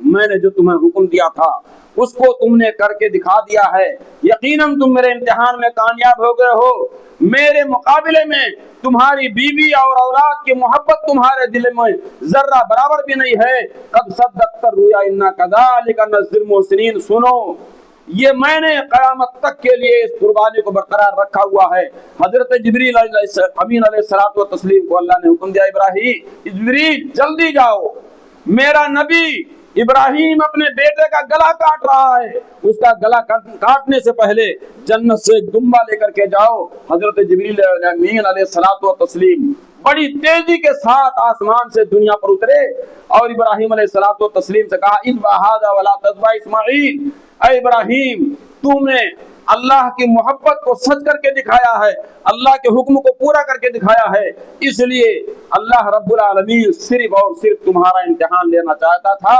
میں نے جو تمہیں حکم دیا تھا اس کو تم نے کر کے دکھا دیا ہے، یقیناً تم میرے امتحان میں کامیاب ہو گئے ہو۔ میرے مقابلے میں تمہاری بیوی اور اولاد کی محبت تمہارے دل میں ذرہ برابر بھی نہیں ہے۔ قد صدقت الرؤیا انا كذلك نجزي المحسنین، سنو یہ میں نے قیامت تک کے لیے اس قربانی کو برقرار رکھا ہوا ہے۔ حضرت جبریل امین علیہ الصلوۃ والتسلیم کو اللہ نے حکم دیا، ابراہیم جبریل جلدی جاؤ، میرا نبی ابراہیم اپنے بیٹے کا گلا کاٹ رہا ہے، اس کا گلا کاٹنے سے پہلے جنت سے ایک دمبا لے کر کے جاؤ۔ حضرت جبریل امین علیہ الصلوۃ والتسلیم بڑی تیزی کے ساتھ آسمان سے دنیا پر اترے اور ابراہیم علیہ الصلوۃ والتسلیم سے کہا، اذبح ھذا ولا تذبح اسماعیل، اے ابراہیم تم نے اللہ کی محبت کو سچ کر کے دکھایا ہے، اللہ کے حکم کو پورا کر کے دکھایا ہے، اس لیے اللہ رب العالمین صرف اور صرف تمہارا امتحان لینا چاہتا تھا،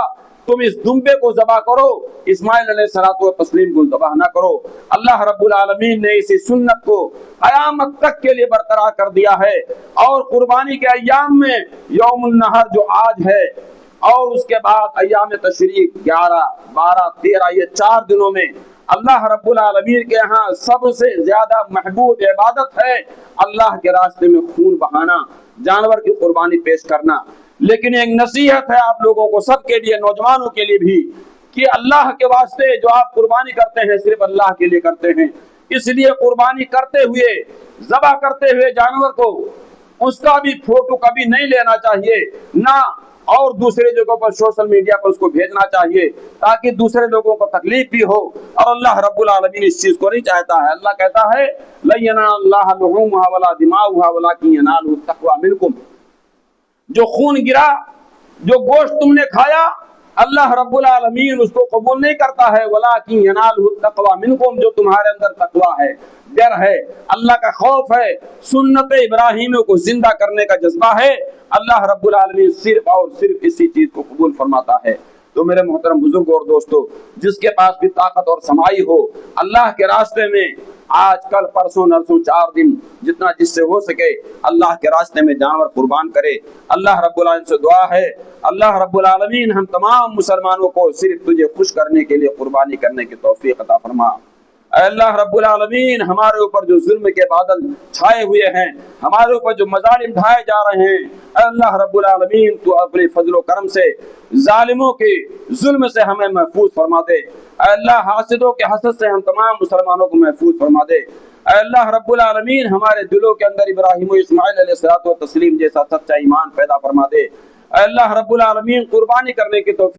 تم اس دمبے کو ذبح کرو، اسماعیل علیہ الصلوۃ والتسلیم کو ذبح نہ کرو۔ اللہ رب العالمین نے اسی سنت کو قیامت تک کے لیے برقرار کر دیا ہے، اور قربانی کے ایام میں یوم النحر جو آج ہے اور اس کے بعد ایام تشریق 11 12 13 یہ 4 دنوں میں اللہ رب العالمین کے ہاں سب سے زیادہ محبوب عبادت ہے اللہ کے راستے میں خون بہانا، جانور کی قربانی پیش کرنا۔ لیکن ایک نصیحت ہے آپ لوگوں کو، سب کے لیے، نوجوانوں کے لیے بھی، کہ اللہ کے واسطے جو آپ قربانی کرتے ہیں صرف اللہ کے لیے کرتے ہیں، اس لیے قربانی کرتے ہوئے، ذبح کرتے ہوئے جانور کو اس کا بھی فوٹو کبھی نہیں لینا چاہیے، نہ اور دوسرے جگہوں پر سوشل میڈیا پر اس کو بھیجنا چاہیے تاکہ دوسرے لوگوں کو تکلیف بھی ہو، اور اللہ رب العالمین اس چیز کو نہیں چاہتا ہے۔ اللہ کہتا ہے لَن يَنَالَ اللَّهَ لُحُومُهَا وَلَا دِمَاؤُهَا وَلَكِنْ يَنَالُهُ التَّقْوَىٰ مِنكُمْ، جو خون گرا، جو گوشت تم نے کھایا، اللہ رب العالمین اس کو قبول نہیں کرتا ہے، وَلَكِنْ يَنَالُهُ التَّقْوَىٰ مِنكُمْ، جو تمہارے اندر تقویٰ ہے، ڈر ہے، اللہ کا خوف ہے، سنت ابراہیمیوں کو زندہ کرنے کا جذبہ ہے، اللہ رب العالمین صرف اور صرف اسی چیز کو قبول فرماتا ہے۔ تو میرے محترم بزرگ اور دوستو، جس کے پاس بھی طاقت اور سمائی ہو اللہ کے راستے میں آج کل پرسوں نرسوں 4 دن جتنا جس سے ہو سکے اللہ کے راستے میں جانور قربان کرے۔ اللہ رب العالمین سے دعا ہے، اللہ رب العالمین ہم تمام مسلمانوں کو صرف تجھے خوش کرنے کے لیے قربانی کرنے کی توفیق عطا فرما۔ اے اللہ رب العالمین ہمارے اوپر جو ظلم کے بادل چھائے ہوئے ہیں، ہمارے اوپر جو مظالم ڈھائے جا رہے ہیں، اے اللہ رب العالمین تو اپنے فضل و کرم سے ظالموں کے ظلم سے ہمیں محفوظ فرما دے۔ اے اللہ حاسدوں کے حسد سے ہم تمام مسلمانوں کو محفوظ فرما دے۔ اے اللہ رب العالمین ہمارے دلوں کے اندر ابراہیم و اسماعیل علیہ الصلوۃ والتسلیم جیسا سچا ایمان پیدا فرما دے۔ اے اللہ رب العالمین قربانی کرنے کی توفیق